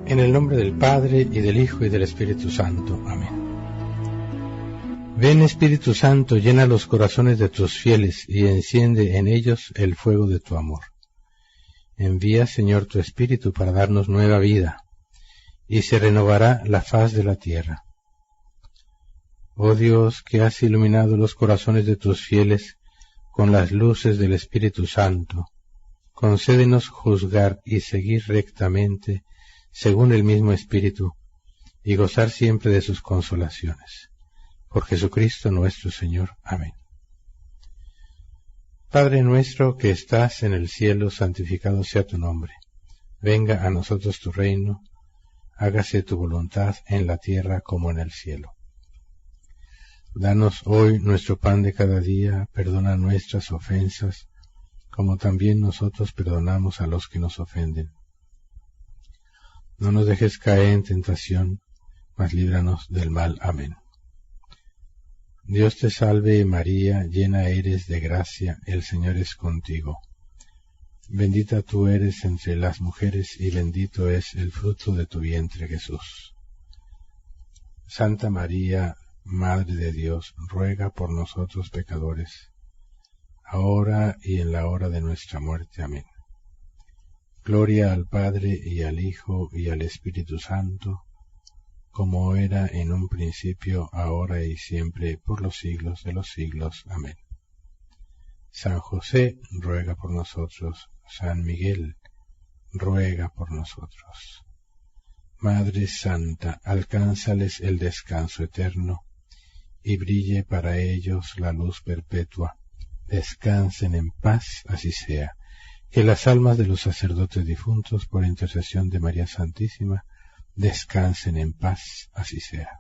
En el nombre del Padre, y del Hijo, y del Espíritu Santo. Amén. Ven, Espíritu Santo, llena los corazones de tus fieles, y enciende en ellos el fuego de tu amor. Envía, Señor, tu Espíritu para darnos nueva vida, y se renovará la faz de la tierra. Oh Dios, que has iluminado los corazones de tus fieles con las luces del Espíritu Santo, concédenos juzgar y seguir rectamente según el mismo Espíritu, y gozar siempre de sus consolaciones. Por Jesucristo nuestro Señor. Amén. Padre nuestro que estás en el cielo, santificado sea tu nombre. Venga a nosotros tu reino, hágase tu voluntad en la tierra como en el cielo. Danos hoy nuestro pan de cada día, perdona nuestras ofensas, como también nosotros perdonamos a los que nos ofenden. No nos dejes caer en tentación, mas líbranos del mal. Amén. Dios te salve María, llena eres de gracia, el Señor es contigo. Bendita tú eres entre las mujeres, y bendito es el fruto de tu vientre, Jesús. Santa María, Madre de Dios, ruega por nosotros pecadores, ahora y en la hora de nuestra muerte. Amén. Gloria al Padre, y al Hijo, y al Espíritu Santo, como era en un principio, ahora y siempre, por los siglos de los siglos. Amén. San José, ruega por nosotros. San Miguel, ruega por nosotros. Madre Santa, alcánzales el descanso eterno, y brille para ellos la luz perpetua. Descansen en paz, así sea. Que las almas de los sacerdotes difuntos, por intercesión de María Santísima, descansen en paz, así sea.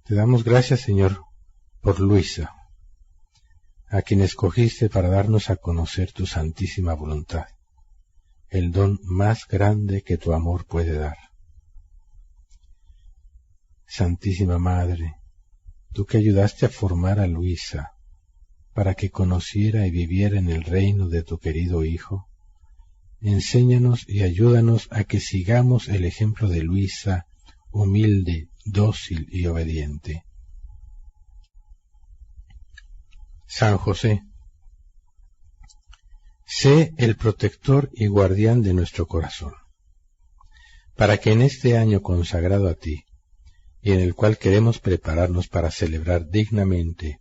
Te damos gracias, Señor, por Luisa, a quien escogiste para darnos a conocer tu santísima voluntad, el don más grande que tu amor puede dar. Santísima Madre, tú que ayudaste a formar a Luisa para que conociera y viviera en el reino de tu querido Hijo, enséñanos y ayúdanos a que sigamos el ejemplo de Luisa, humilde, dócil y obediente. San José, sé el protector y guardián de nuestro corazón, para que en este año consagrado a ti, y en el cual queremos prepararnos para celebrar dignamente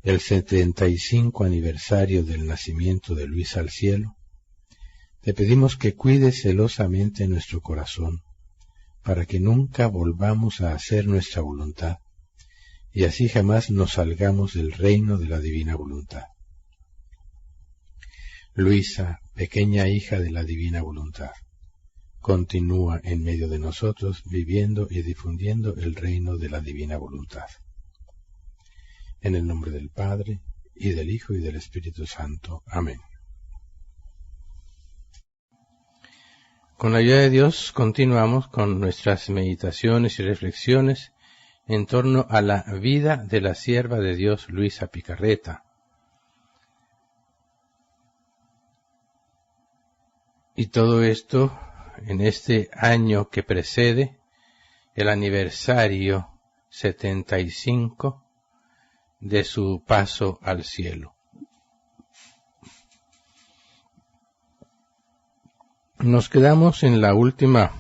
el 75 aniversario del nacimiento de Luisa al cielo, te pedimos que cuides celosamente nuestro corazón, para que nunca volvamos a hacer nuestra voluntad, y así jamás nos salgamos del reino de la divina voluntad. Luisa, pequeña hija de la divina voluntad, continúa en medio de nosotros, viviendo y difundiendo el reino de la divina voluntad. En el nombre del Padre, y del Hijo, y del Espíritu Santo. Amén. Con la ayuda de Dios continuamos con nuestras meditaciones y reflexiones en torno a la vida de la sierva de Dios Luisa Picarreta. Y todo esto en este año que precede el aniversario 75 de su paso al cielo. Nos quedamos en la última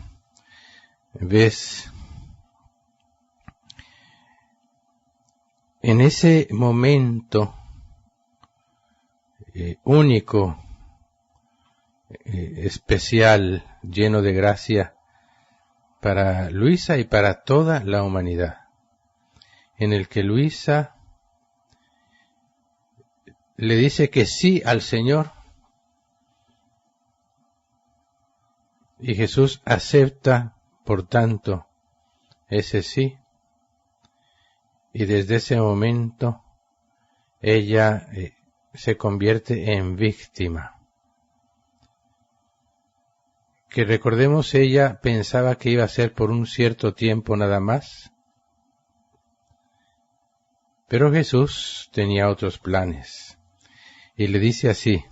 vez en ese momento único, especial, lleno de gracia para Luisa y para toda la humanidad, en el que Luisa le dice que sí al Señor, y Jesús acepta, por tanto, ese sí, y desde ese momento ella se convierte en víctima. Que recordemos, ella pensaba que iba a ser por un cierto tiempo nada más, pero Jesús tenía otros planes, y le dice así: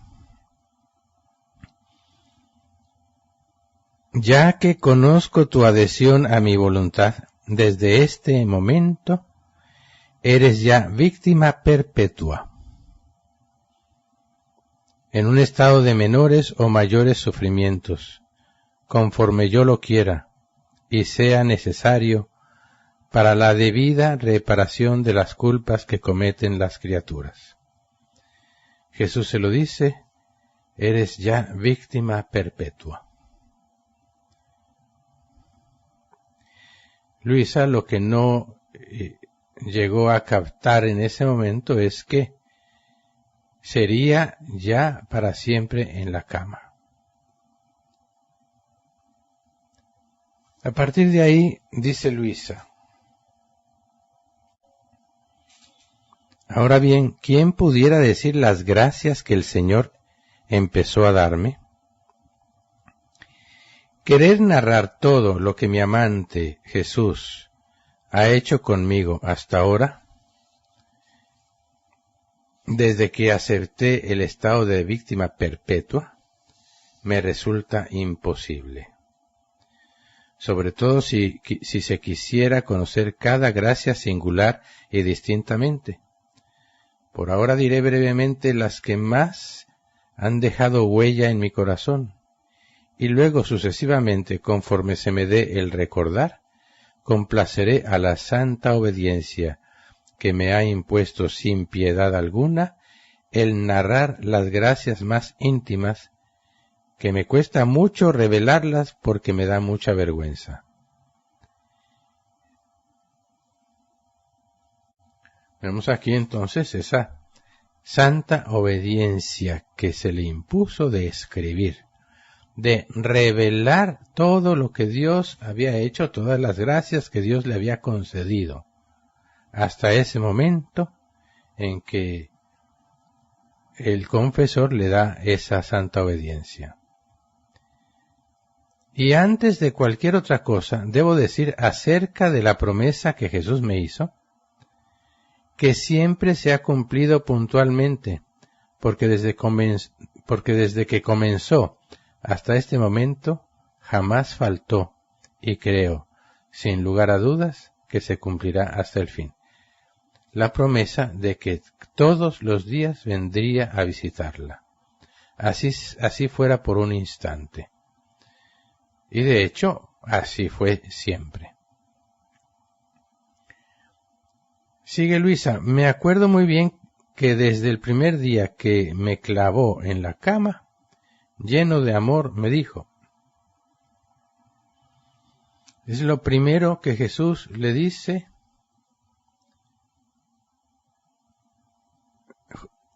Ya que conozco tu adhesión a mi voluntad, desde este momento eres ya víctima perpetua, en un estado de menores o mayores sufrimientos, conforme yo lo quiera y sea necesario para la debida reparación de las culpas que cometen las criaturas. Jesús se lo dice, eres ya víctima perpetua. Luisa lo que no llegó a captar en ese momento es que sería ya para siempre en la cama. A partir de ahí, dice Luisa, ahora bien, ¿quién pudiera decir las gracias que el Señor empezó a darme? Querer narrar todo lo que mi amante Jesús ha hecho conmigo hasta ahora, desde que acepté el estado de víctima perpetua, me resulta imposible. Sobre todo si se quisiera conocer cada gracia singular y distintamente. Por ahora diré brevemente las que más han dejado huella en mi corazón, y luego sucesivamente, conforme se me dé el recordar, complaceré a la santa obediencia que me ha impuesto sin piedad alguna el narrar las gracias más íntimas, que me cuesta mucho revelarlas porque me da mucha vergüenza. Vemos aquí entonces esa santa obediencia que se le impuso de escribir, de revelar todo lo que Dios había hecho, todas las gracias que Dios le había concedido, hasta ese momento en que el confesor le da esa santa obediencia. Y antes de cualquier otra cosa, debo decir acerca de la promesa que Jesús me hizo, que siempre se ha cumplido puntualmente, porque desde que comenzó hasta este momento jamás faltó, y creo, sin lugar a dudas, que se cumplirá hasta el fin. La promesa de que todos los días vendría a visitarla, así fuera por un instante. Y de hecho, así fue siempre. Sigue Luisa, me acuerdo muy bien que desde el primer día que me clavó en la cama, lleno de amor, me dijo. Es lo primero que Jesús le dice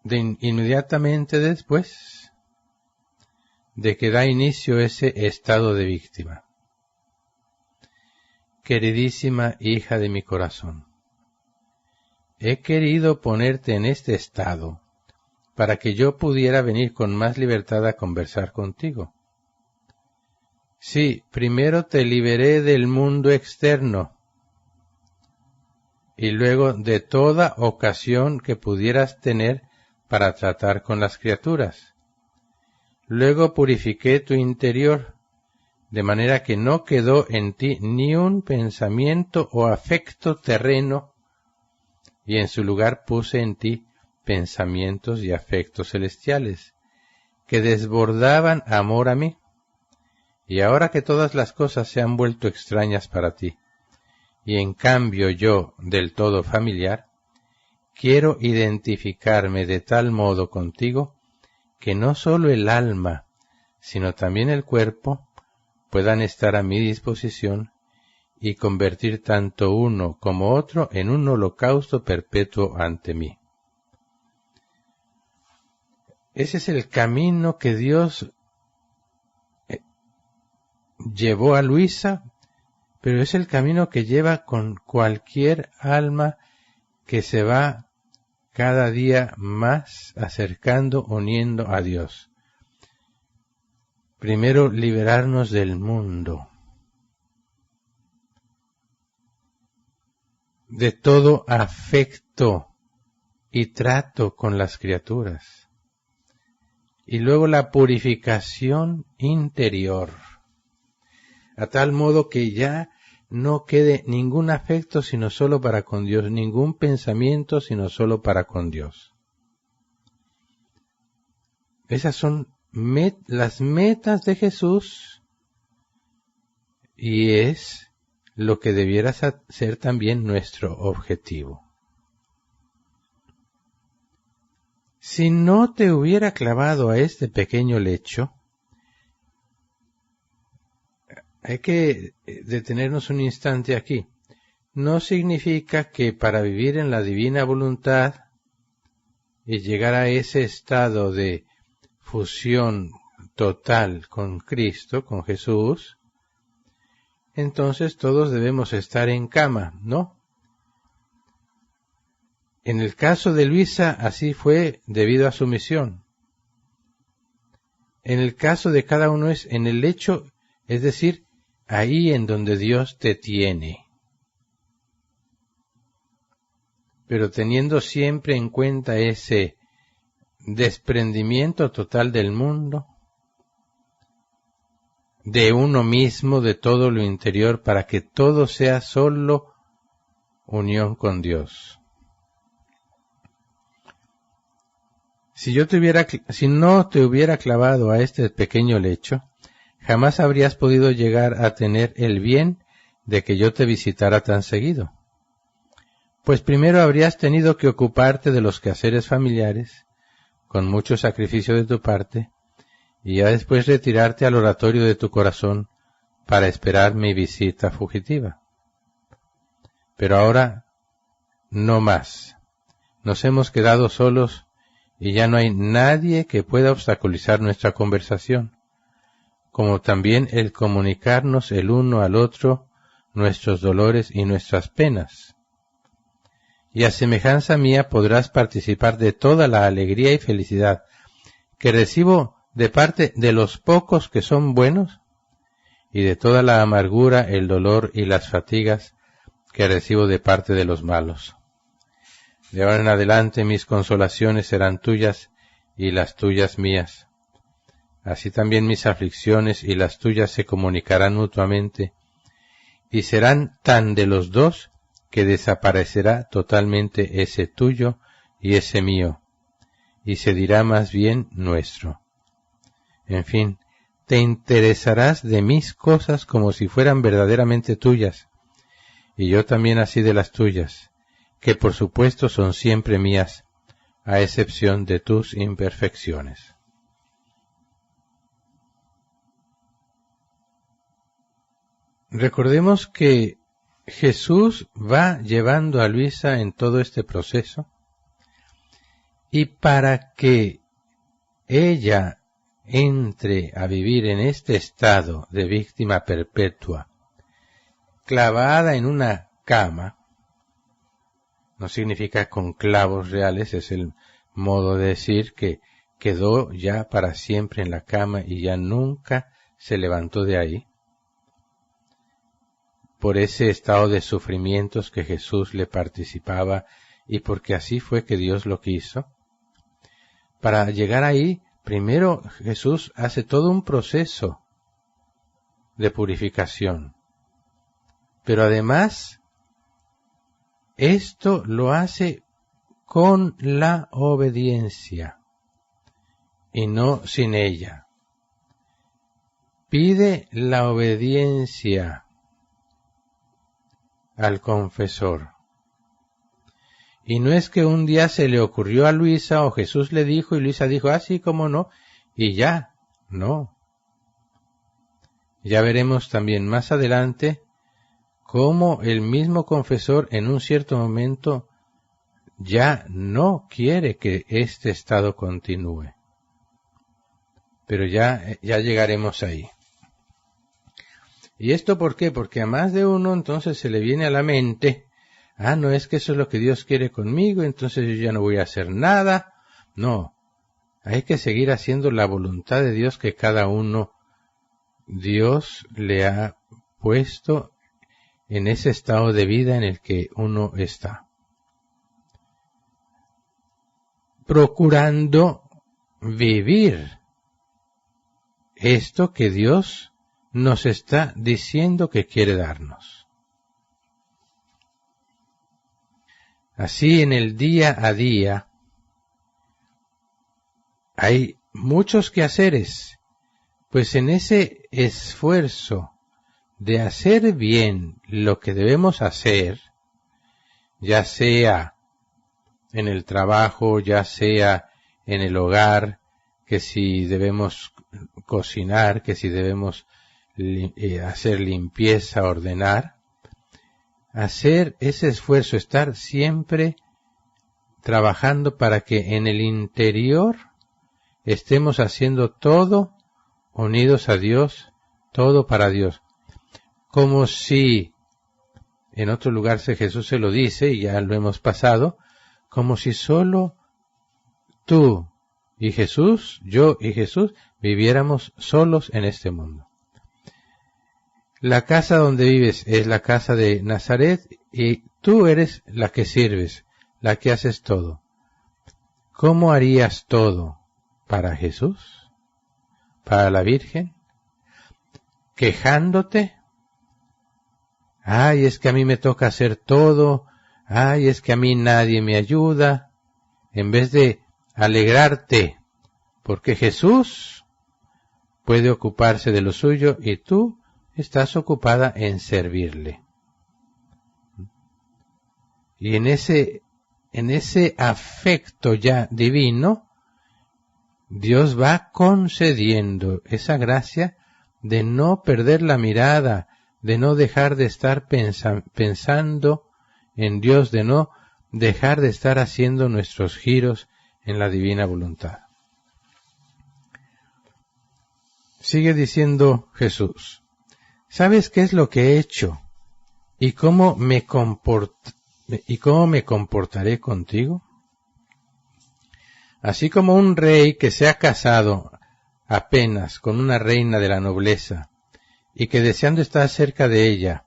inmediatamente después de que da inicio ese estado de víctima. Queridísima hija de mi corazón, he querido ponerte en este estado para que yo pudiera venir con más libertad a conversar contigo. Sí, primero te liberé del mundo externo y luego de toda ocasión que pudieras tener para tratar con las criaturas. Luego purifiqué tu interior, de manera que no quedó en ti ni un pensamiento o afecto terreno, y en su lugar puse en ti pensamientos y afectos celestiales, que desbordaban amor a mí. Y ahora que todas las cosas se han vuelto extrañas para ti, y en cambio yo del todo familiar, quiero identificarme de tal modo contigo que no sólo el alma, sino también el cuerpo, puedan estar a mi disposición y convertir tanto uno como otro en un holocausto perpetuo ante mí. Ese es el camino que Dios llevó a Luisa, pero es el camino que lleva con cualquier alma que se va cada día más acercando, uniendo a Dios. Primero, liberarnos del mundo, de todo afecto y trato con las criaturas. Y luego la purificación interior, a tal modo que ya no quede ningún afecto sino solo para con Dios, ningún pensamiento sino solo para con Dios. Esas son las metas de Jesús y es lo que debiera ser también nuestro objetivo. Si no te hubiera clavado a este pequeño lecho, hay que detenernos un instante aquí. No significa que para vivir en la divina voluntad y llegar a ese estado de fusión total con Cristo, con Jesús, entonces todos debemos estar en cama, ¿no? En el caso de Luisa así fue debido a su misión. En el caso de cada uno es en el lecho, es decir, ahí en donde Dios te tiene. Pero teniendo siempre en cuenta ese desprendimiento total del mundo, de uno mismo, de todo lo interior, para que todo sea solo unión con Dios. Si no te hubiera clavado a este pequeño lecho, jamás habrías podido llegar a tener el bien de que yo te visitara tan seguido. Pues primero habrías tenido que ocuparte de los quehaceres familiares, con mucho sacrificio de tu parte, y ya después retirarte al oratorio de tu corazón para esperar mi visita fugitiva. Pero ahora, no más. Nos hemos quedado solos y ya no hay nadie que pueda obstaculizar nuestra conversación, como también el comunicarnos el uno al otro nuestros dolores y nuestras penas. Y a semejanza mía podrás participar de toda la alegría y felicidad que recibo de parte de los pocos que son buenos, y de toda la amargura, el dolor y las fatigas que recibo de parte de los malos. De ahora en adelante mis consolaciones serán tuyas y las tuyas mías. Así también mis aflicciones y las tuyas se comunicarán mutuamente, y serán tan de los dos que desaparecerá totalmente ese tuyo y ese mío, y se dirá más bien nuestro. En fin, te interesarás de mis cosas como si fueran verdaderamente tuyas, y yo también así de las tuyas, que por supuesto son siempre mías, a excepción de tus imperfecciones. Recordemos que Jesús va llevando a Luisa en todo este proceso, y para que ella entre a vivir en este estado de víctima perpetua, clavada en una cama, no significa con clavos reales, es el modo de decir que quedó ya para siempre en la cama y ya nunca se levantó de ahí, por ese estado de sufrimientos que Jesús le participaba y porque así fue que Dios lo quiso. Para llegar ahí, primero Jesús hace todo un proceso de purificación, pero además esto lo hace con la obediencia y no sin ella. Pide la obediencia al confesor. Y no es que un día se le ocurrió a Luisa o Jesús le dijo y Luisa dijo, sí, cómo no, y ya, no. Ya veremos también más adelante cómo el mismo confesor en un cierto momento ya no quiere que este estado continúe. Pero ya llegaremos ahí. ¿Y esto por qué? Porque a más de uno entonces se le viene a la mente, no es que eso es lo que Dios quiere conmigo, entonces yo ya no voy a hacer nada. No, hay que seguir haciendo la voluntad de Dios que cada uno Dios le ha puesto en ese estado de vida en el que uno está. Procurando vivir esto que Dios nos está diciendo que quiere darnos. Así en el día a día hay muchos quehaceres, pues en ese esfuerzo de hacer bien lo que debemos hacer, ya sea en el trabajo, ya sea en el hogar, que si debemos cocinar, que si debemos hacer limpieza, ordenar, hacer ese esfuerzo, estar siempre trabajando para que en el interior estemos haciendo todo unidos a Dios, todo para Dios. Como si, en otro lugar Jesús se lo dice, y ya lo hemos pasado, como si solo tú y Jesús, yo y Jesús, viviéramos solos en este mundo. La casa donde vives es la casa de Nazaret y tú eres la que sirves, la que haces todo. ¿Cómo harías todo para Jesús? ¿Para la Virgen? ¿Quejándote? Ay, es que a mí me toca hacer todo. Ay, es que a mí nadie me ayuda. En vez de alegrarte, porque Jesús puede ocuparse de lo suyo y tú estás ocupada en servirle. Y en ese afecto ya divino, Dios va concediendo esa gracia de no perder la mirada, de no dejar de estar pensando en Dios, de no dejar de estar haciendo nuestros giros en la divina voluntad. Sigue diciendo Jesús, ¿sabes qué es lo que he hecho y cómo me comportaré contigo? Así como un rey que se ha casado apenas con una reina de la nobleza y que deseando estar cerca de ella,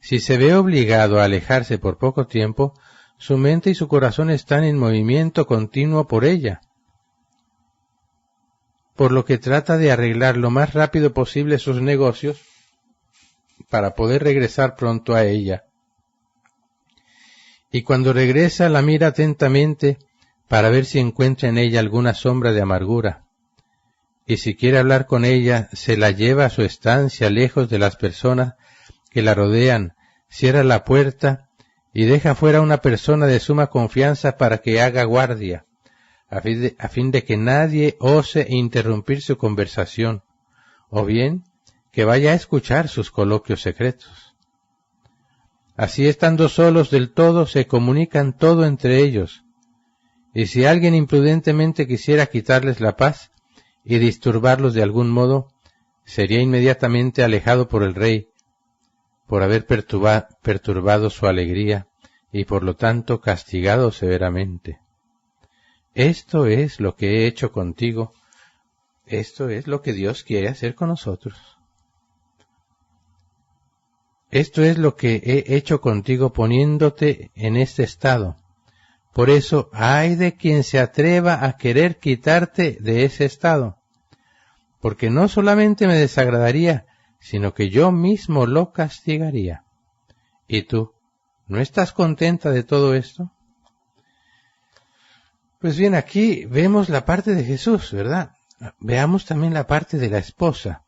si se ve obligado a alejarse por poco tiempo, su mente y su corazón están en movimiento continuo por ella, por lo que trata de arreglar lo más rápido posible sus negocios para poder regresar pronto a ella. Y cuando regresa la mira atentamente para ver si encuentra en ella alguna sombra de amargura, y si quiere hablar con ella, se la lleva a su estancia lejos de las personas que la rodean, cierra la puerta y deja fuera a una persona de suma confianza para que haga guardia, a fin de que nadie ose interrumpir su conversación, o bien que vaya a escuchar sus coloquios secretos. Así, estando solos del todo, se comunican todo entre ellos, y si alguien imprudentemente quisiera quitarles la paz y disturbarlos de algún modo, sería inmediatamente alejado por el rey, por haber perturbado su alegría y por lo tanto castigado severamente. Esto es lo que he hecho contigo, esto es lo que Dios quiere hacer con nosotros. Esto es lo que he hecho contigo poniéndote en este estado. Por eso, ay de quien se atreva a querer quitarte de ese estado, porque no solamente me desagradaría, sino que yo mismo lo castigaría. ¿Y tú, no estás contenta de todo esto? Pues bien, aquí vemos la parte de Jesús, ¿verdad? Veamos también la parte de la esposa.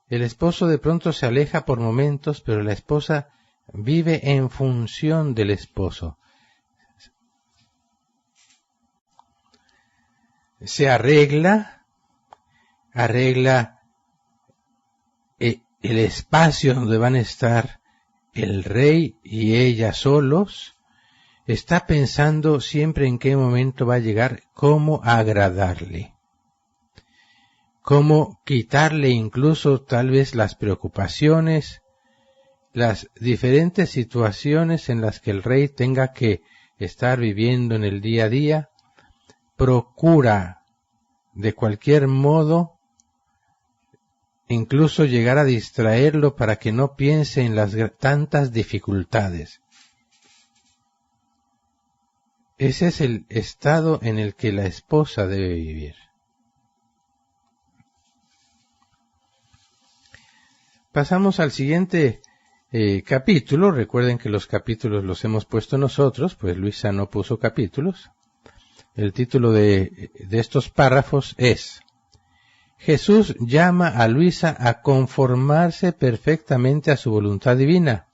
El esposo de pronto se aleja por momentos, pero la esposa vive en función del esposo. Se arregla el espacio donde van a estar el rey y ella solos, está pensando siempre en qué momento va a llegar, cómo agradarle, cómo quitarle incluso tal vez las preocupaciones, las diferentes situaciones en las que el rey tenga que estar viviendo en el día a día. Procura de cualquier modo incluso llegar a distraerlo para que no piense en las tantas dificultades. Ese es el estado en el que la esposa debe vivir. Pasamos al siguiente capítulo. Recuerden que los capítulos los hemos puesto nosotros, pues Luisa no puso capítulos. El título de estos párrafos es: Jesús llama a Luisa a conformarse perfectamente a su voluntad divina.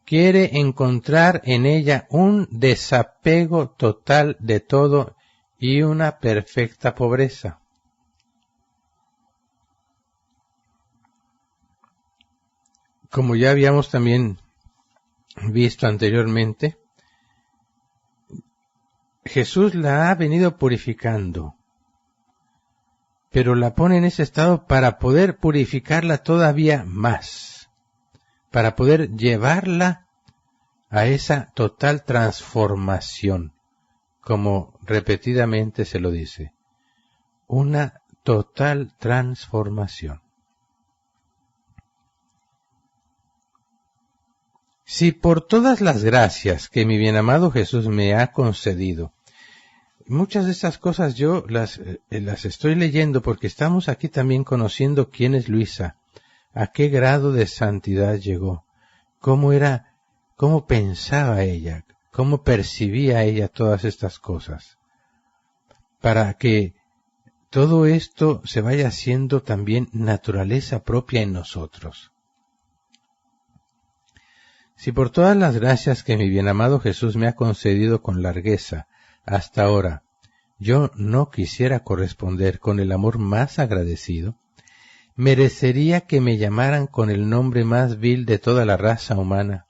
Quiere encontrar en ella un desapego total de todo y una perfecta pobreza. Como ya habíamos también visto anteriormente, Jesús la ha venido purificando, pero la pone en ese estado para poder purificarla todavía más, para poder llevarla a esa total transformación, como repetidamente se lo dice, una total transformación. Si por todas las gracias que mi bienamado Jesús me ha concedido, muchas de estas cosas yo las estoy leyendo porque estamos aquí también conociendo quién es Luisa, a qué grado de santidad llegó, cómo pensaba ella, cómo percibía ella todas estas cosas, para que todo esto se vaya haciendo también naturaleza propia en nosotros. Si por todas las gracias que mi bienamado Jesús me ha concedido con largueza hasta ahora, yo no quisiera corresponder con el amor más agradecido, merecería que me llamaran con el nombre más vil de toda la raza humana.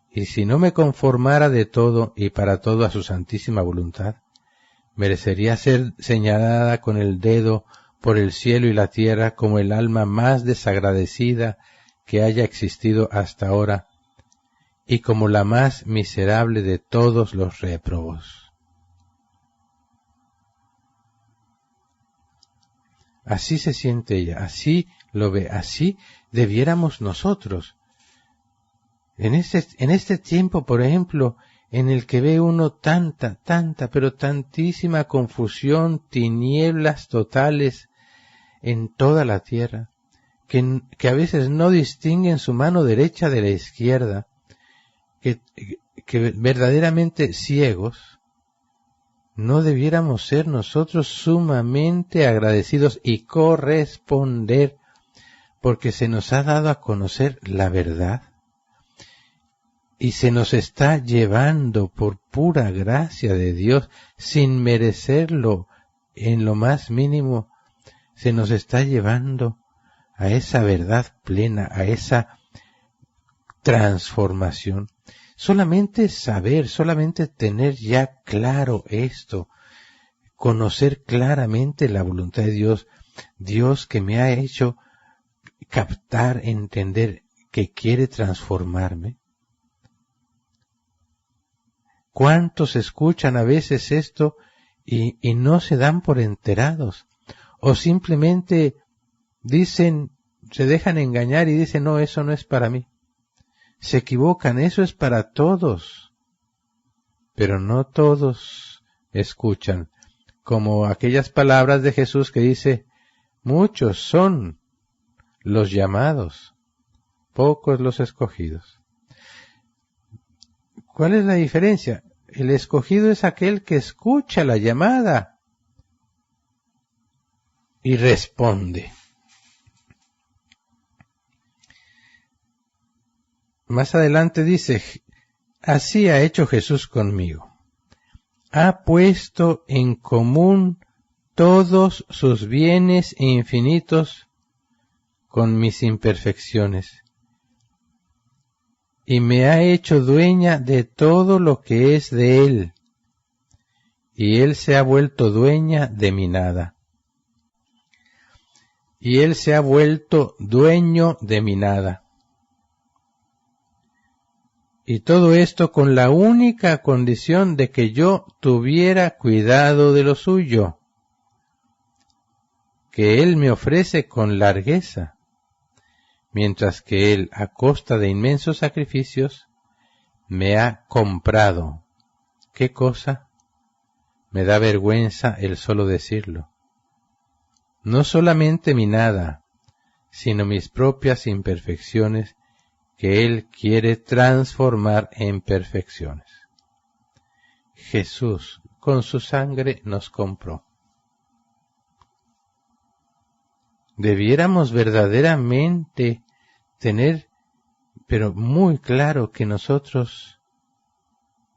Y si no me conformara de todo y para todo a su santísima voluntad, merecería ser señalada con el dedo por el cielo y la tierra como el alma más desagradecida que haya existido hasta ahora, y como la más miserable de todos los réprobos. Así se siente ella, así lo ve, así debiéramos nosotros. En este tiempo, por ejemplo, en el que ve uno tanta, pero tantísima confusión, tinieblas totales en toda la tierra, que a veces no distinguen su mano derecha de la izquierda, que verdaderamente ciegos, ¿no debiéramos ser nosotros sumamente agradecidos y corresponder porque se nos ha dado a conocer la verdad? Y se nos está llevando por pura gracia de Dios, sin merecerlo en lo más mínimo, se nos está llevando a esa verdad plena, a esa transformación. Solamente saber, solamente tener ya claro esto, conocer claramente la voluntad de Dios, Dios que me ha hecho captar, entender que quiere transformarme. ¿Cuántos escuchan a veces esto y no se dan por enterados? O simplemente dicen, se dejan engañar y dicen, no, eso no es para mí. Se equivocan, eso es para todos. Pero no todos escuchan. Como aquellas palabras de Jesús que dice, muchos son los llamados, pocos los escogidos. ¿Cuál es la diferencia? El escogido es aquel que escucha la llamada y responde. Más adelante dice, así ha hecho Jesús conmigo. Ha puesto en común todos sus bienes infinitos con mis imperfecciones y me ha hecho dueña de todo lo que es de Él, y Él se ha vuelto dueña de mi nada. Y Él se ha vuelto dueño de mi nada. Y todo esto con la única condición de que yo tuviera cuidado de lo suyo, que Él me ofrece con largueza, mientras que Él, a costa de inmensos sacrificios, me ha comprado. ¿Qué cosa? Me da vergüenza el solo decirlo. No solamente mi nada, sino mis propias imperfecciones que Él quiere transformar en perfecciones. Jesús con su sangre nos compró. Debiéramos verdaderamente tener, pero muy claro, que nosotros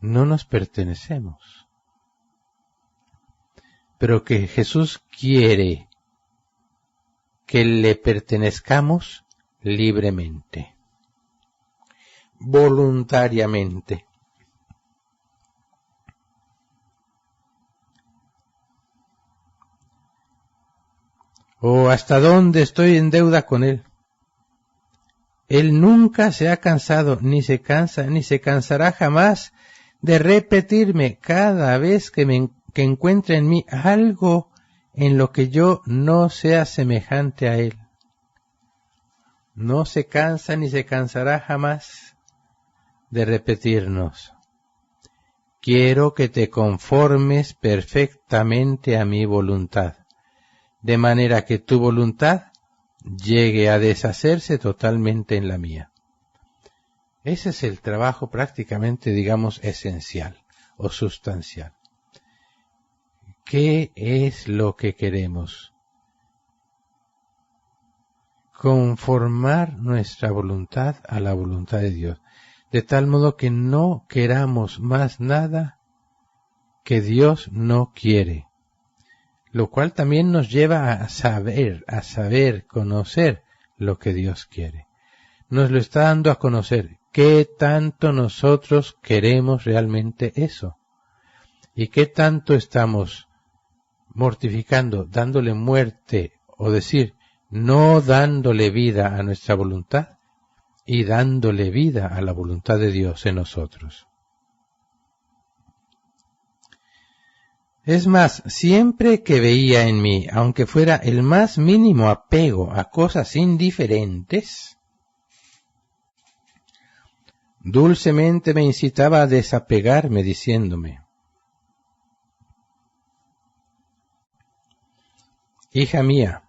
no nos pertenecemos, pero que Jesús quiere que le pertenezcamos libremente, voluntariamente. ¿O hasta dónde estoy en deuda con Él? Él nunca se ha cansado, ni se cansa, ni se cansará jamás de repetirme cada vez que encuentre en mí algo en lo que yo no sea semejante a Él. No se cansa ni se cansará jamás de repetirnos: quiero que te conformes perfectamente a mi voluntad, de manera que tu voluntad llegue a deshacerse totalmente en la mía. Ese es el trabajo prácticamente, digamos, esencial o sustancial. ¿Qué es lo que queremos? Conformar nuestra voluntad a la voluntad de Dios, de tal modo que no queramos más nada que Dios no quiere, lo cual también nos lleva a saber, conocer lo que Dios quiere. Nos lo está dando a conocer. ¿Qué tanto nosotros queremos realmente eso? ¿Y qué tanto estamos mortificando, dándole muerte, o decir, no dándole vida a nuestra voluntad y dándole vida a la voluntad de Dios en nosotros? Es más, siempre que veía en mí, aunque fuera el más mínimo apego a cosas indiferentes, dulcemente me incitaba a desapegarme, diciéndome: hija mía,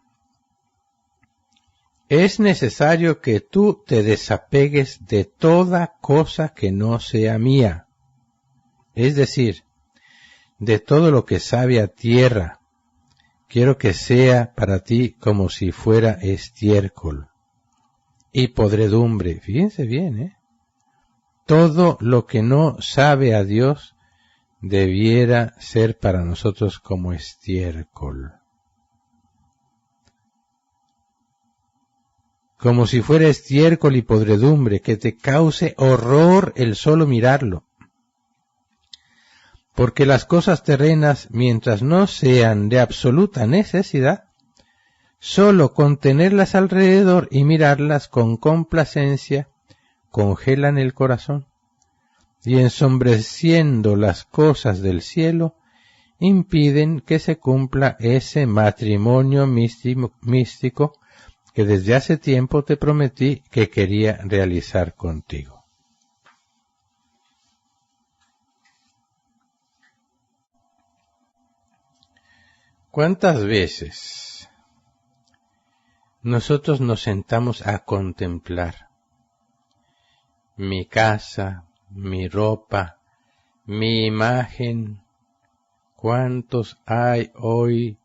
es necesario que tú te desapegues de toda cosa que no sea mía, es decir, de todo lo que sabe a tierra. Quiero que sea para ti como si fuera estiércol y podredumbre. Fíjense bien, todo lo que no sabe a Dios debiera ser para nosotros como estiércol. Como si fuera estiércol y podredumbre, que te cause horror el solo mirarlo. Porque las cosas terrenas, mientras no sean de absoluta necesidad, sólo con tenerlas alrededor y mirarlas con complacencia, congelan el corazón, y ensombreciendo las cosas del cielo, impiden que se cumpla ese matrimonio místico que desde hace tiempo te prometí que quería realizar contigo. ¿Cuántas veces nosotros nos sentamos a contemplar mi casa, mi ropa, mi imagen? ¿Cuántos hay hoy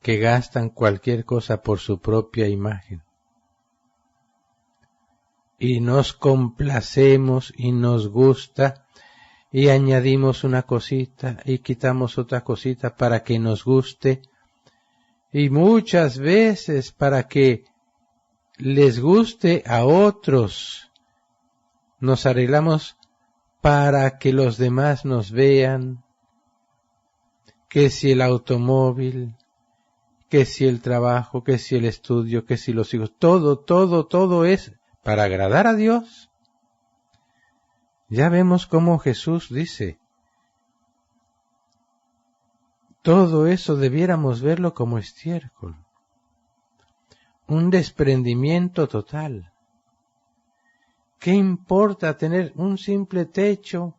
que gastan cualquier cosa por su propia imagen? Y nos complacemos y nos gusta, y añadimos una cosita y quitamos otra cosita para que nos guste, y muchas veces para que les guste a otros nos arreglamos para que los demás nos vean, que si el automóvil, que si el trabajo, que si el estudio, que si los hijos, todo es para agradar a Dios. Ya vemos cómo Jesús dice, todo eso debiéramos verlo como estiércol, un desprendimiento total. ¿Qué importa tener un simple techo,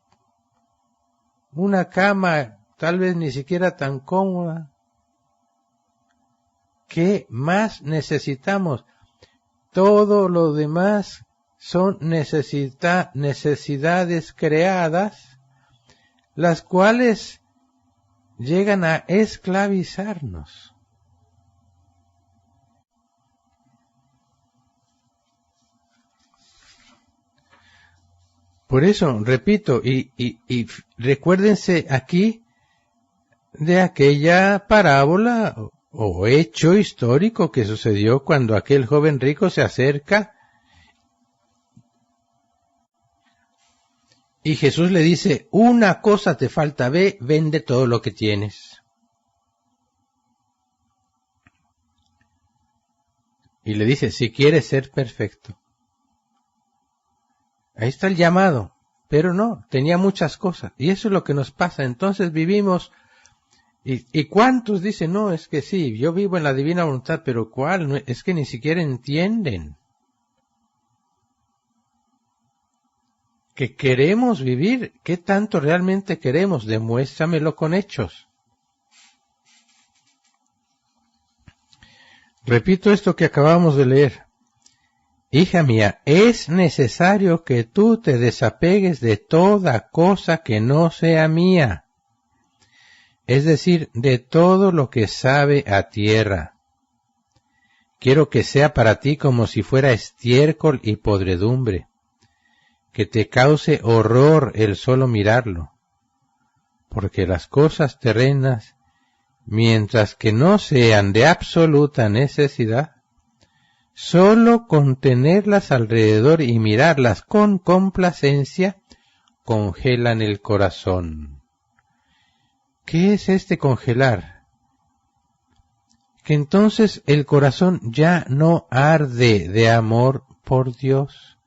una cama tal vez ni siquiera tan cómoda? ¿Qué más necesitamos? todo lo demás son necesidades creadas, las cuales llegan a esclavizarnos. Por eso, repito, y recuérdense aquí de aquella parábola o hecho histórico que sucedió cuando aquel joven rico se acerca y Jesús le dice, una cosa te falta, ve, vende todo lo que tienes. Y le dice, si quieres ser perfecto. Ahí está el llamado, pero no, tenía muchas cosas. Y eso es lo que nos pasa. Entonces vivimos, ¿y cuántos dicen, no, es que sí, yo vivo en la divina voluntad, pero ¿cuál? No, es que ni siquiera entienden que queremos vivir. ¿Qué tanto realmente queremos? Demuéstramelo con hechos. Repito esto que acabamos de leer. Hija mía, es necesario que tú te desapegues de toda cosa que no sea mía, es decir, de todo lo que sabe a tierra. Quiero que sea para ti como si fuera estiércol y podredumbre, que te cause horror el solo mirarlo, porque las cosas terrenas, mientras que no sean de absoluta necesidad, sólo con tenerlas alrededor y mirarlas con complacencia, congelan el corazón. ¿Qué es este congelar? Que entonces el corazón ya no arde de amor por Dios,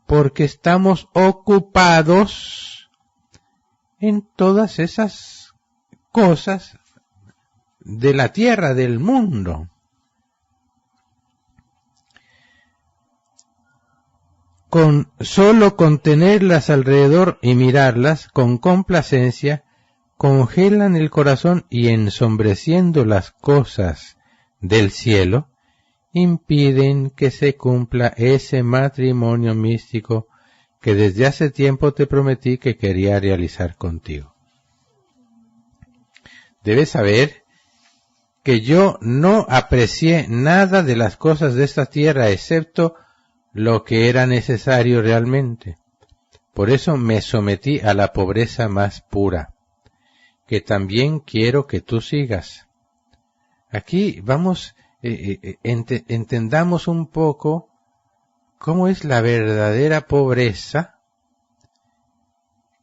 porque estamos ocupados en todas esas cosas de la tierra, del mundo. Solo con tenerlas alrededor y mirarlas con complacencia, congelan el corazón y ensombreciendo las cosas del cielo, impiden que se cumpla ese matrimonio místico que desde hace tiempo te prometí que quería realizar contigo. Debes saber que yo no aprecié nada de las cosas de esta tierra excepto lo que era necesario realmente. Por eso me sometí a la pobreza más pura, que también quiero que tú sigas. Aquí vamos, entendamos un poco cómo es la verdadera pobreza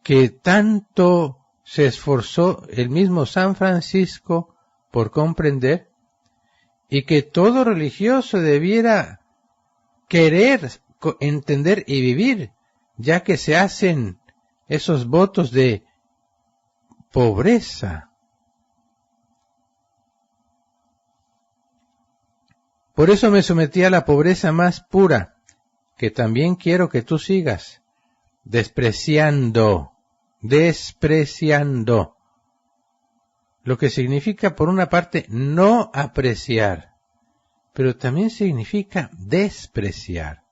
que tanto se esforzó el mismo San Francisco por comprender y que todo religioso debiera querer entender y vivir, ya que se hacen esos votos de pobreza. Por eso me sometí a la pobreza más pura, que también quiero que tú sigas, despreciando, lo que significa por una parte no apreciar, pero también significa despreciar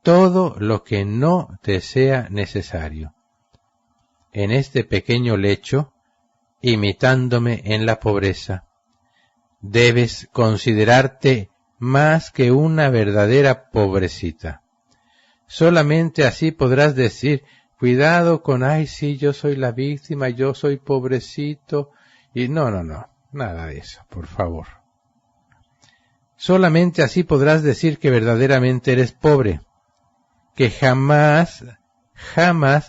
todo lo que no te sea necesario. En este pequeño lecho, imitándome en la pobreza, debes considerarte más que una verdadera pobrecita. Solamente así podrás decir, cuidado con, ay, sí, yo soy la víctima, yo soy pobrecito, y no, nada de eso, por favor. Solamente así podrás decir que verdaderamente eres pobre, que jamás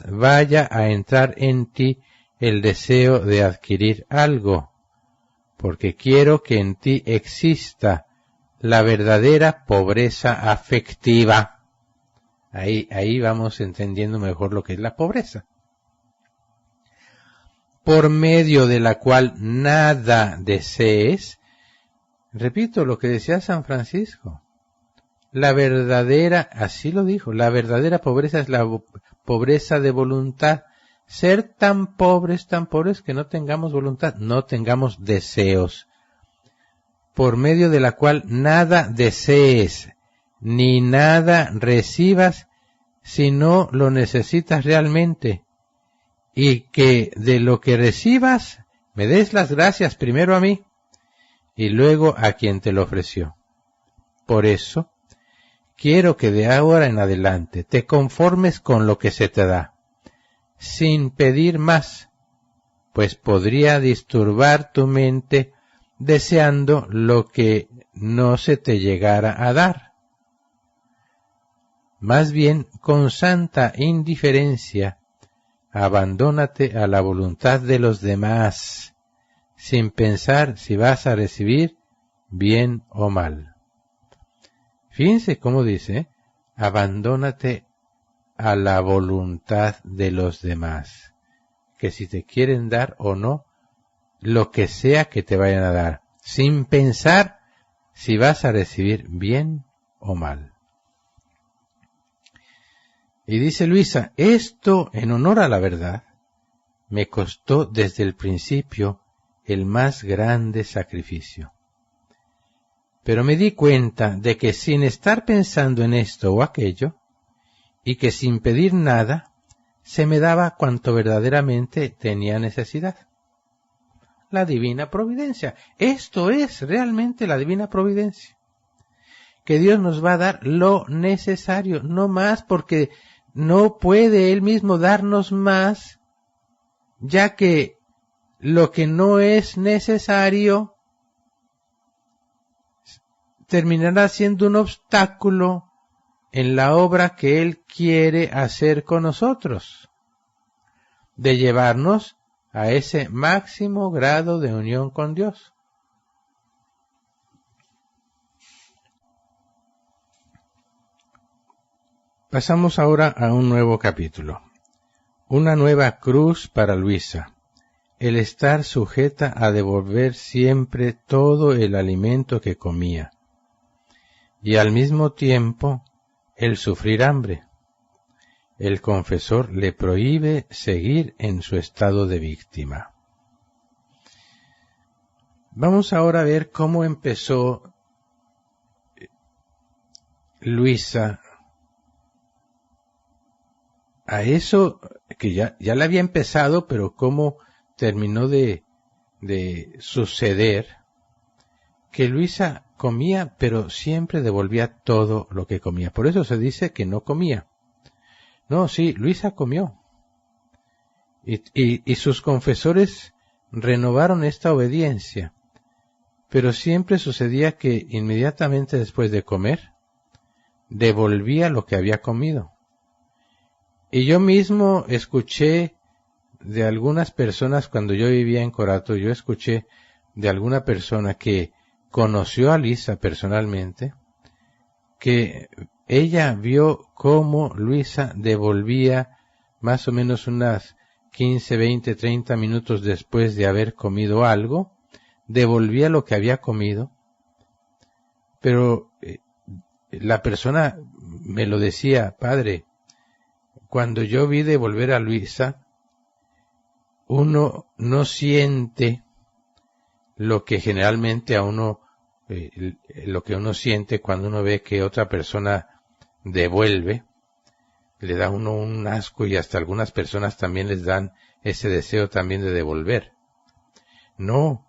vaya a entrar en ti el deseo de adquirir algo, porque quiero que en ti exista la verdadera pobreza afectiva. Ahí vamos entendiendo mejor lo que es la pobreza, por medio de la cual nada desees. Repito lo que decía San Francisco, la verdadera, así lo dijo, la verdadera pobreza es la pobreza de voluntad. Ser tan pobres que no tengamos voluntad, no tengamos deseos, por medio de la cual nada desees, ni nada recibas si no lo necesitas realmente, y que de lo que recibas me des las gracias primero a mí y luego a quien te lo ofreció. Por eso, quiero que de ahora en adelante te conformes con lo que se te da, sin pedir más, pues podría disturbar tu mente deseando lo que no se te llegara a dar. Más bien, con santa indiferencia, abandónate a la voluntad de los demás, sin pensar si vas a recibir bien o mal. Fíjense cómo dice, abandónate a la voluntad de los demás, que si te quieren dar o no, lo que sea que te vayan a dar, sin pensar si vas a recibir bien o mal. Y dice Luisa, esto en honor a la verdad, me costó desde el principio el más grande sacrificio. Pero me di cuenta de que sin estar pensando en esto o aquello, y que sin pedir nada, se me daba cuanto verdaderamente tenía necesidad. La divina providencia. Esto es realmente la divina providencia. Que Dios nos va a dar lo necesario, no más, porque no puede Él mismo darnos más, ya que lo que no es necesario terminará siendo un obstáculo en la obra que Él quiere hacer con nosotros, de llevarnos a ese máximo grado de unión con Dios. Pasamos ahora a un nuevo capítulo. Una nueva cruz para Luisa. El estar sujeta a devolver siempre todo el alimento que comía. Y al mismo tiempo, el sufrir hambre. El confesor le prohíbe seguir en su estado de víctima. Vamos ahora a ver cómo empezó Luisa a eso que ya le había empezado, pero cómo terminó de suceder, que Luisa comía, pero siempre devolvía todo lo que comía. Por eso se dice que no comía. No, sí, Luisa comió. Y sus confesores renovaron esta obediencia. Pero siempre sucedía que inmediatamente después de comer, devolvía lo que había comido. Y yo mismo escuché de algunas personas, cuando yo vivía en Corato, yo escuché de alguna persona que conoció a Luisa personalmente, que ella vio cómo Luisa devolvía más o menos unas 15, 20, 30 minutos después de haber comido algo, devolvía lo que había comido, pero la persona me lo decía, padre, cuando yo vi devolver a Luisa, uno no siente lo que generalmente a uno, lo que uno siente cuando uno ve que otra persona devuelve, le da a uno un asco y hasta algunas personas también les dan ese deseo también de devolver. No,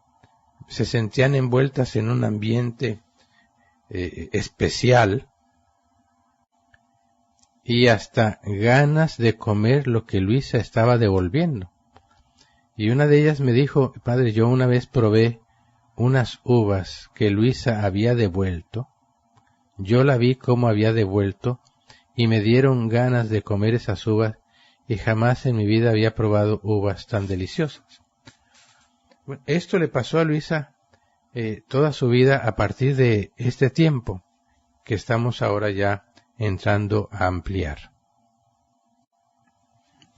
se sentían envueltas en un ambiente especial y hasta ganas de comer lo que Luisa estaba devolviendo. Y una de ellas me dijo, padre, yo una vez probé unas uvas que Luisa había devuelto, yo la vi cómo había devuelto y me dieron ganas de comer esas uvas y jamás en mi vida había probado uvas tan deliciosas. Bueno, esto le pasó a Luisa toda su vida a partir de este tiempo que estamos ahora ya entrando a ampliar.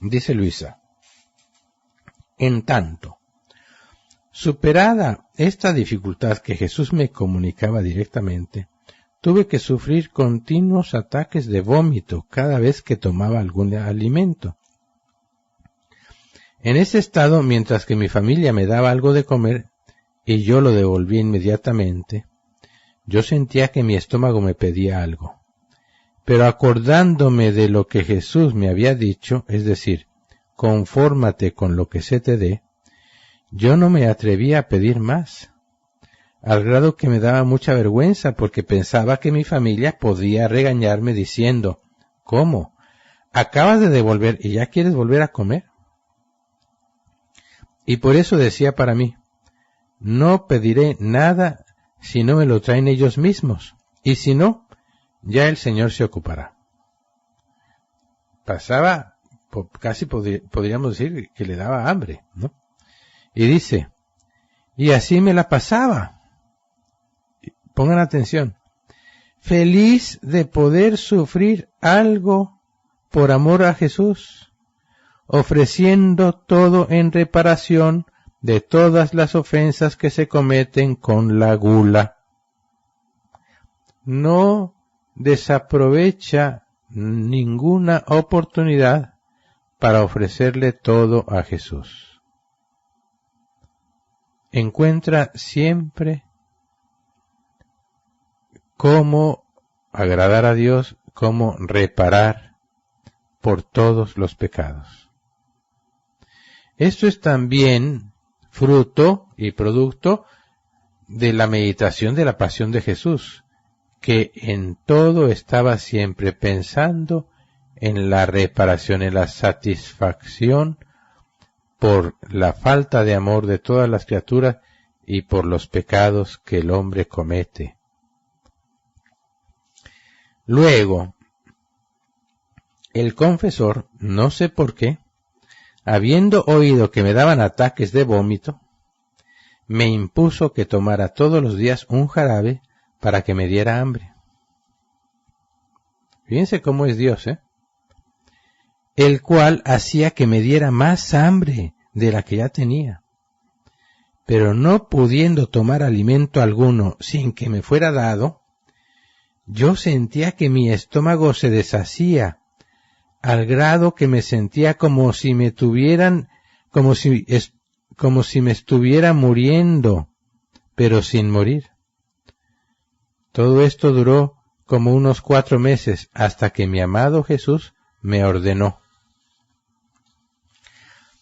Dice Luisa, en tanto, superada esta dificultad que Jesús me comunicaba directamente, tuve que sufrir continuos ataques de vómito cada vez que tomaba algún alimento. En ese estado, mientras que mi familia me daba algo de comer y yo lo devolvía inmediatamente, yo sentía que mi estómago me pedía algo. Pero acordándome de lo que Jesús me había dicho, es decir, confórmate con lo que se te dé, yo no me atrevía a pedir más, al grado que me daba mucha vergüenza porque pensaba que mi familia podía regañarme diciendo, ¿cómo? ¿Acabas de devolver y ya quieres volver a comer? Y por eso decía para mí, no pediré nada si no me lo traen ellos mismos, y si no, ya el Señor se ocupará. Pasaba, casi podríamos decir que le daba hambre, ¿no? Y dice, y así me la pasaba. Pongan atención. Feliz de poder sufrir algo por amor a Jesús, ofreciendo todo en reparación de todas las ofensas que se cometen con la gula. No desaprovecha ninguna oportunidad para ofrecerle todo a Jesús. Encuentra siempre cómo agradar a Dios, cómo reparar por todos los pecados. Esto es también fruto y producto de la meditación de la pasión de Jesús, que en todo estaba siempre pensando en la reparación, en la satisfacción por la falta de amor de todas las criaturas y por los pecados que el hombre comete. Luego, el confesor, no sé por qué, habiendo oído que me daban ataques de vómito, me impuso que tomara todos los días un jarabe para que me diera hambre. Fíjense cómo es Dios, el cual hacía que me diera más hambre de la que ya tenía. Pero no pudiendo tomar alimento alguno sin que me fuera dado, yo sentía que mi estómago se deshacía, al grado que me sentía como si me estuviera muriendo, pero sin morir. Todo esto duró como unos 4 meses, hasta que mi amado Jesús me ordenó: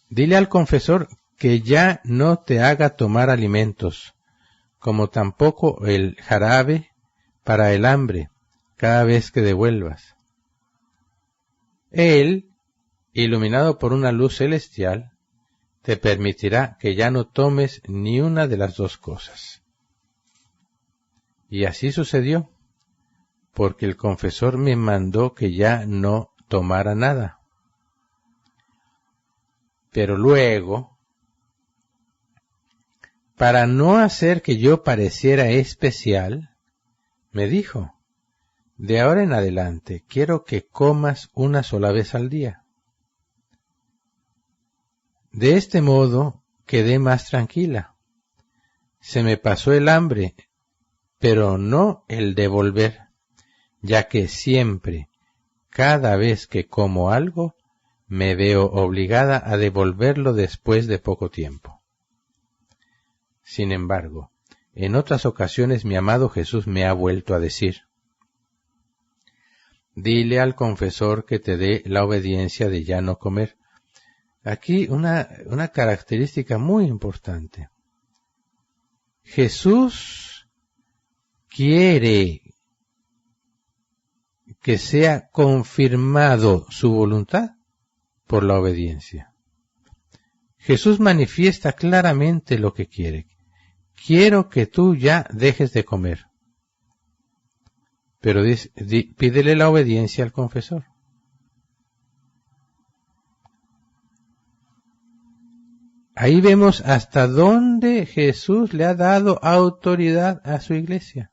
dile al confesor que ya no te haga tomar alimentos, como tampoco el jarabe para el hambre, cada vez que devuelvas. Él, iluminado por una luz celestial, te permitirá que ya no tomes ni una de las dos cosas. Y así sucedió, porque el confesor me mandó que ya no tomara nada. Pero luego, para no hacer que yo pareciera especial, me dijo: de ahora en adelante quiero que comas una sola vez al día. De este modo quedé más tranquila. Se me pasó el hambre, pero no el devolver, ya que siempre, cada vez que como algo, me veo obligada a devolverlo después de poco tiempo. Sin embargo, en otras ocasiones mi amado Jesús me ha vuelto a decir: dile al confesor que te dé la obediencia de ya no comer. Aquí una característica muy importante. Jesús quiere que sea confirmado su voluntad por la obediencia. Jesús manifiesta claramente lo que quiere. Quiero que tú ya dejes de comer. Pero pídele la obediencia al confesor. Ahí vemos hasta dónde Jesús le ha dado autoridad a su iglesia.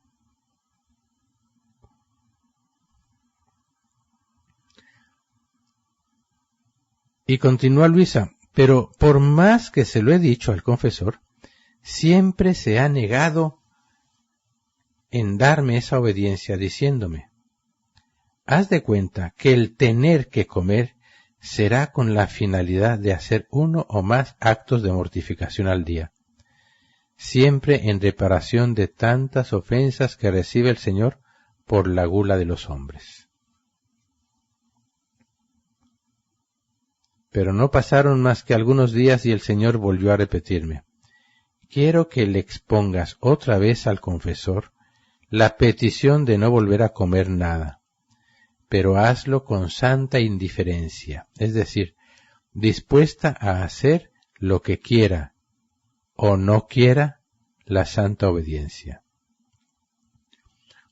Y continúa Luisa: pero por más que se lo he dicho al confesor, siempre se ha negado en darme esa obediencia, diciéndome: haz de cuenta que el tener que comer será con la finalidad de hacer uno o más actos de mortificación al día, siempre en reparación de tantas ofensas que recibe el Señor por la gula de los hombres. Pero no pasaron más que algunos días y el Señor volvió a repetirme: quiero que le expongas otra vez al confesor la petición de no volver a comer nada, pero hazlo con santa indiferencia, es decir, dispuesta a hacer lo que quiera o no quiera la santa obediencia.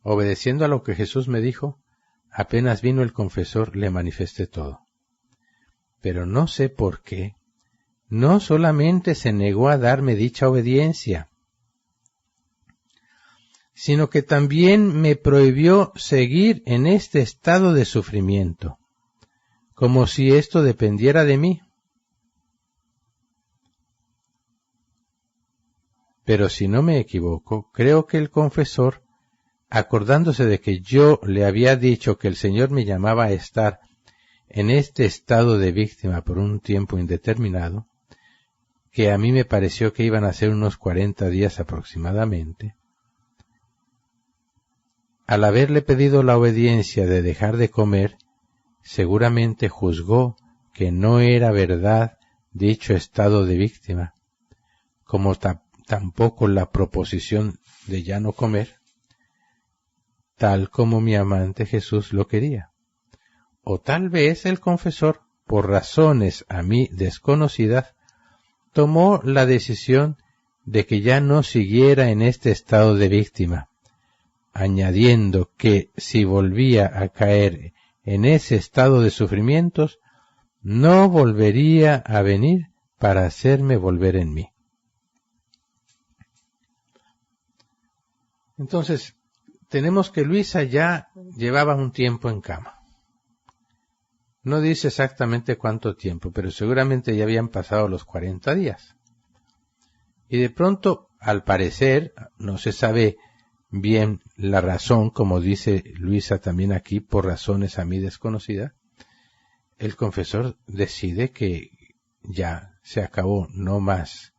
Obedeciendo a lo que Jesús me dijo, apenas vino el confesor, le manifesté todo. Pero no sé por qué, no solamente se negó a darme dicha obediencia, sino que también me prohibió seguir en este estado de sufrimiento, como si esto dependiera de mí. Pero si no me equivoco, creo que el confesor, acordándose de que yo le había dicho que el Señor me llamaba a estar en este estado de víctima por un tiempo indeterminado, que a mí me pareció que iban a ser unos 40 días aproximadamente, al haberle pedido la obediencia de dejar de comer, seguramente juzgó que no era verdad dicho estado de víctima, como tampoco la proposición de ya no comer, tal como mi amante Jesús lo quería. O tal vez el confesor, por razones a mí desconocidas, tomó la decisión de que ya no siguiera en este estado de víctima, añadiendo que si volvía a caer en ese estado de sufrimientos, no volvería a venir para hacerme volver en mí. Entonces, tenemos que Luisa ya llevaba un tiempo en cama. No dice exactamente cuánto tiempo, pero seguramente ya habían pasado los 40 días. Y de pronto, al parecer, no se sabe bien la razón, como dice Luisa también aquí, por razones a mí desconocidas, el confesor decide que ya se acabó, no más.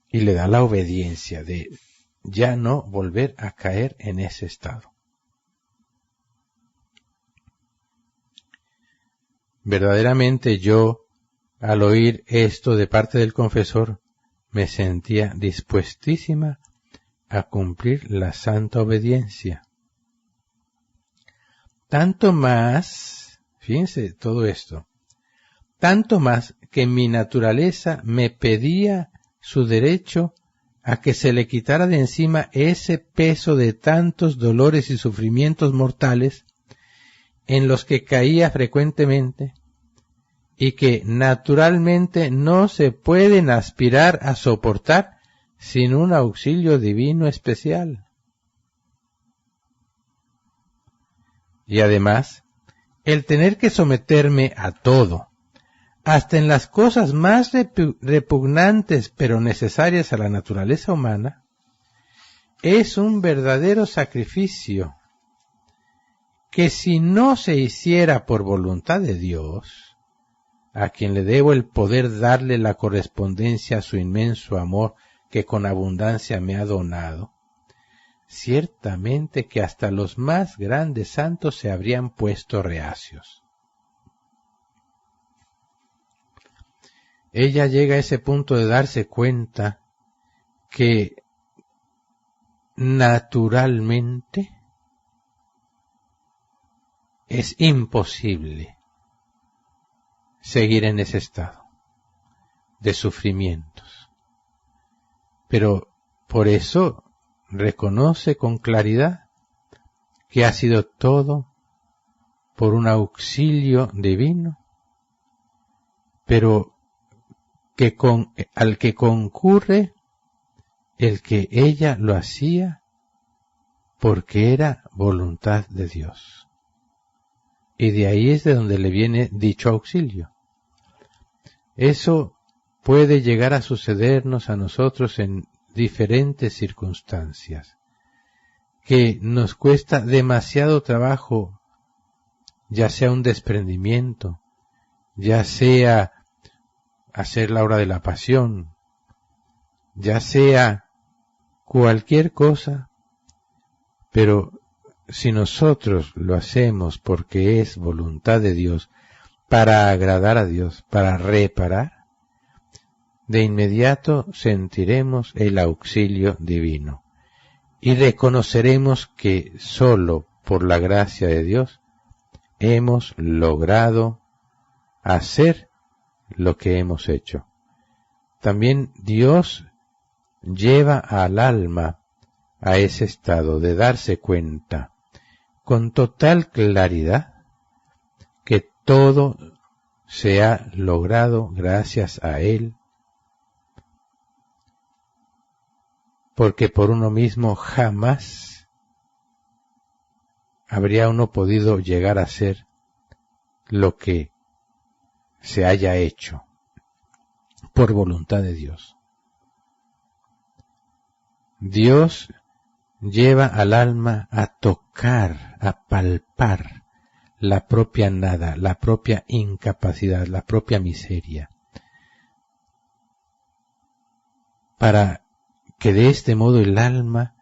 Y le da la obediencia de ya no volver a caer en ese estado. Verdaderamente yo, al oír esto de parte del confesor, me sentía dispuestísima a cumplir la santa obediencia. Tanto más, fíjense todo esto, tanto más que mi naturaleza me pedía su derecho a que se le quitara de encima ese peso de tantos dolores y sufrimientos mortales en los que caía frecuentemente y que naturalmente no se pueden aspirar a soportar sin un auxilio divino especial. Y además, el tener que someterme a todo, hasta en las cosas más repugnantes pero necesarias a la naturaleza humana, es un verdadero sacrificio que si no se hiciera por voluntad de Dios, a quien le debo el poder darle la correspondencia a su inmenso amor que con abundancia me ha donado, ciertamente que hasta los más grandes santos se habrían puesto reacios. Ella llega a ese punto de darse cuenta que naturalmente es imposible seguir en ese estado de sufrimientos. Pero por eso reconoce con claridad que ha sido todo por un auxilio divino, pero que al que concurre el que ella lo hacía porque era voluntad de Dios. Y de ahí es de donde le viene dicho auxilio. Eso puede llegar a sucedernos a nosotros en diferentes circunstancias, que nos cuesta demasiado trabajo, ya sea un desprendimiento, ya sea hacer la hora de la pasión, ya sea cualquier cosa, pero si nosotros lo hacemos porque es voluntad de Dios, para agradar a Dios, para reparar, de inmediato sentiremos el auxilio divino y reconoceremos que sólo por la gracia de Dios hemos logrado hacer lo que hemos hecho. También Dios lleva al alma a ese estado de darse cuenta con total claridad que todo se ha logrado gracias a Él, porque por uno mismo jamás habría uno podido llegar a ser lo que se haya hecho por voluntad de Dios. Dios lleva al alma a tocar, a palpar la propia nada, la propia incapacidad, la propia miseria, para que de este modo el alma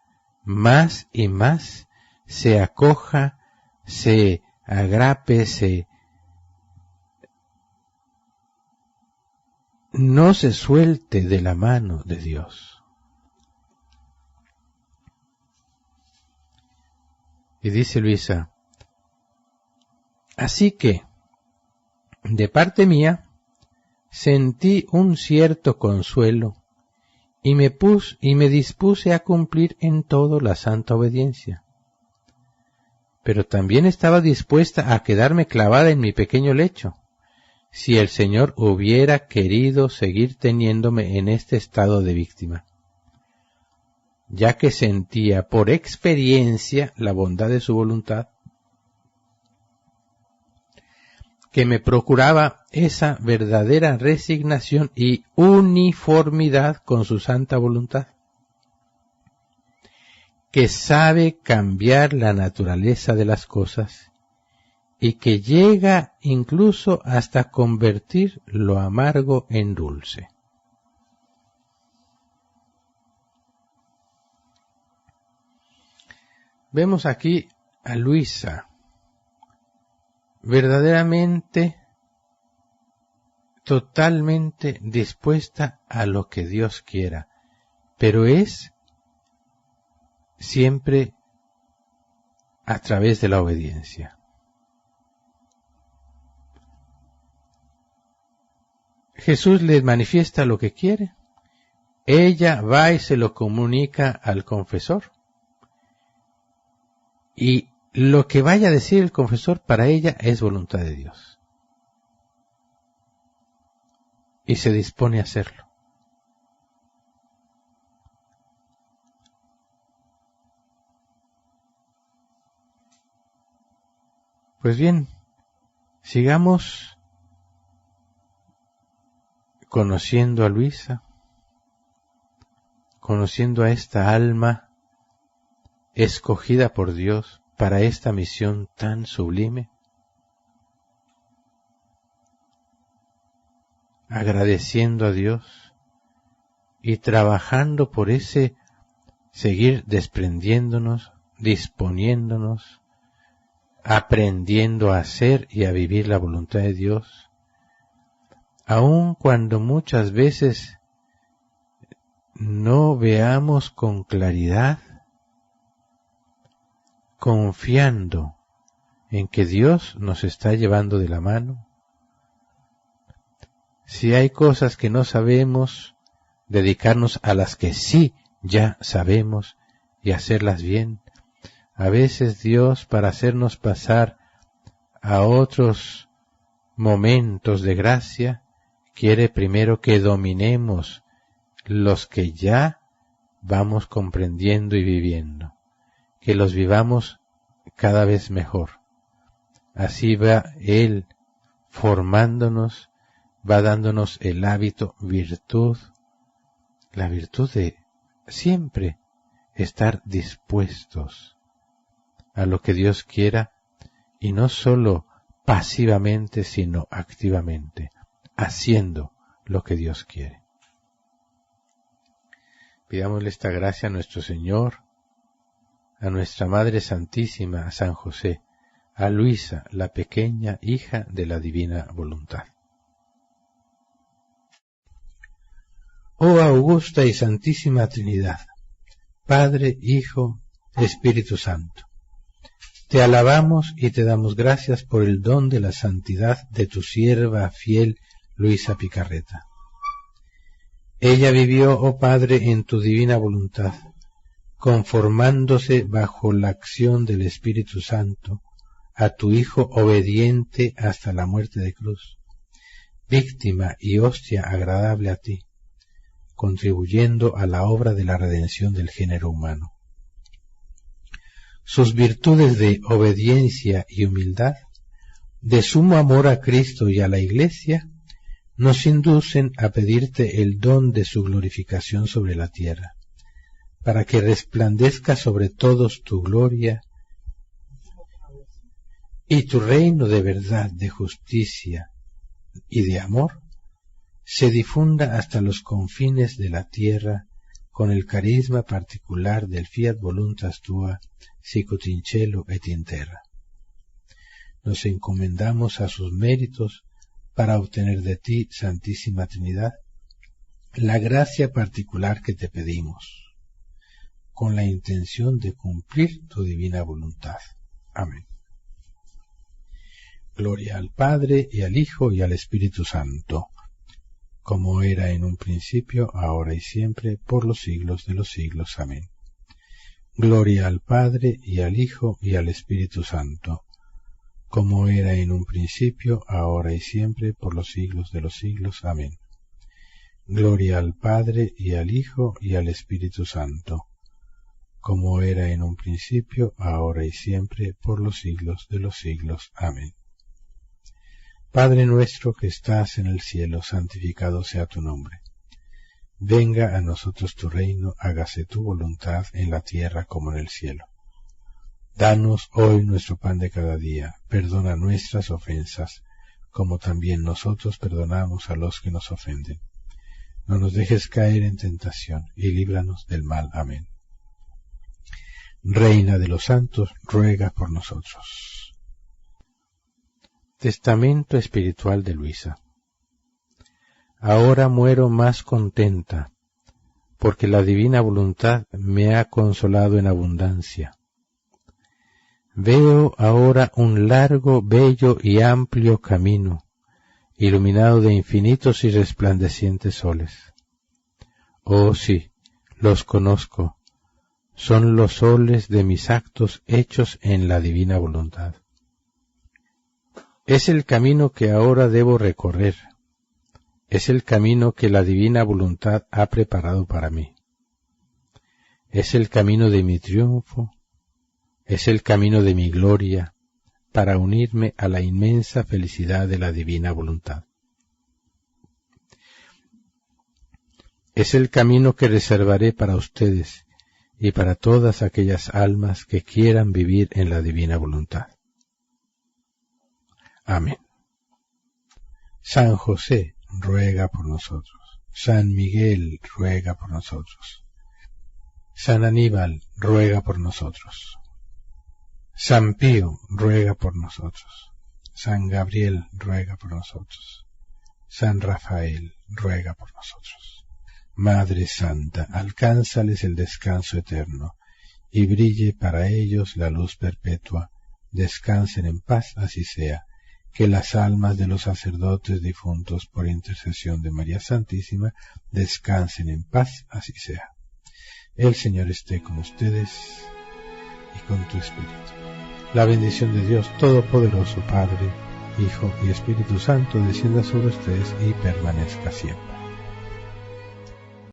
más y más se acoja, se agrape, no se suelte de la mano de Dios. Y dice Luisa, así que, de parte mía, sentí un cierto consuelo y me dispuse a cumplir en todo la santa obediencia. Pero también estaba dispuesta a quedarme clavada en mi pequeño lecho, si el Señor hubiera querido seguir teniéndome en este estado de víctima, ya que sentía por experiencia la bondad de su voluntad, que me procuraba esa verdadera resignación y uniformidad con su santa voluntad, que sabe cambiar la naturaleza de las cosas y que llega incluso hasta convertir lo amargo en dulce. Vemos aquí a Luisa verdaderamente, totalmente dispuesta a lo que Dios quiera, pero es siempre a través de la obediencia. Jesús le manifiesta lo que quiere, ella va y se lo comunica al confesor, y lo que vaya a decir el confesor para ella es voluntad de Dios. Y se dispone a hacerlo. Pues bien, sigamos conociendo a Luisa, conociendo a esta alma escogida por Dios para esta misión tan sublime, agradeciendo a Dios y trabajando por ese seguir desprendiéndonos, disponiéndonos, aprendiendo a hacer y a vivir la voluntad de Dios, aun cuando muchas veces no veamos con claridad, confiando en que Dios nos está llevando de la mano. Si hay cosas que no sabemos, dedicarnos a las que sí ya sabemos y hacerlas bien. A veces Dios, para hacernos pasar a otros momentos de gracia, quiere primero que dominemos los que ya vamos comprendiendo y viviendo, que los vivamos cada vez mejor. Así va Él formándonos, va dándonos el hábito, virtud, la virtud de siempre estar dispuestos a lo que Dios quiera, y no solo pasivamente, sino activamente, haciendo lo que Dios quiere. Pidámosle esta gracia a nuestro Señor, a nuestra Madre Santísima, a San José, a Luisa, la pequeña hija de la divina voluntad. Oh augusta y santísima Trinidad, Padre, Hijo, Espíritu Santo, te alabamos y te damos gracias por el don de la santidad de tu sierva fiel Luisa Picarreta. Ella vivió, oh Padre, en tu divina voluntad, conformándose bajo la acción del Espíritu Santo a tu Hijo obediente hasta la muerte de cruz, víctima y hostia agradable a ti, contribuyendo a la obra de la redención del género humano. Sus virtudes de obediencia y humildad, de sumo amor a Cristo y a la Iglesia, nos inducen a pedirte el don de su glorificación sobre la tierra, para que resplandezca sobre todos tu gloria y tu reino de verdad, de justicia y de amor se difunda hasta los confines de la tierra con el carisma particular del fiat voluntas tua, sicut in cielo et in terra. Nos encomendamos a sus méritos para obtener de ti, Santísima Trinidad, la gracia particular que te pedimos, con la intención de cumplir tu divina voluntad. Amén. Gloria al Padre, y al Hijo, y al Espíritu Santo, como era en un principio, ahora y siempre, por los siglos de los siglos. Amén. Gloria al Padre, y al Hijo, y al Espíritu Santo, como era en un principio, ahora y siempre, por los siglos de los siglos. Amén. Gloria al Padre, y al Hijo, y al Espíritu Santo, como era en un principio, ahora y siempre, por los siglos de los siglos. Amén. Padre nuestro que estás en el cielo, santificado sea tu nombre. Venga a nosotros tu reino, hágase tu voluntad en la tierra como en el cielo. Danos hoy nuestro pan de cada día, perdona nuestras ofensas, como también nosotros perdonamos a los que nos ofenden. No nos dejes caer en tentación, y líbranos del mal. Amén. Reina de los santos, ruega por nosotros. Testamento espiritual de Luisa. Ahora muero más contenta, porque la divina voluntad me ha consolado en abundancia. Veo ahora un largo, bello y amplio camino, iluminado de infinitos y resplandecientes soles. Oh sí, los conozco, son los soles de mis actos hechos en la divina voluntad. Es el camino que ahora debo recorrer, es el camino que la divina voluntad ha preparado para mí. Es el camino de mi triunfo, es el camino de mi gloria, para unirme a la inmensa felicidad de la divina voluntad. Es el camino que reservaré para ustedes y para todas aquellas almas que quieran vivir en la divina voluntad. Amén. San José, ruega por nosotros. San Miguel, ruega por nosotros. San Aníbal, ruega por nosotros. San Pío, ruega por nosotros. San Gabriel, ruega por nosotros. San Rafael, ruega por nosotros. Madre Santa, alcánzales el descanso eterno, y brille para ellos la luz perpetua. Descansen en paz, así sea. Que las almas de los sacerdotes difuntos por intercesión de María Santísima descansen en paz, así sea. El Señor esté con ustedes y con tu espíritu. La bendición de Dios Todopoderoso, Padre, Hijo y Espíritu Santo, descienda sobre ustedes y permanezca siempre.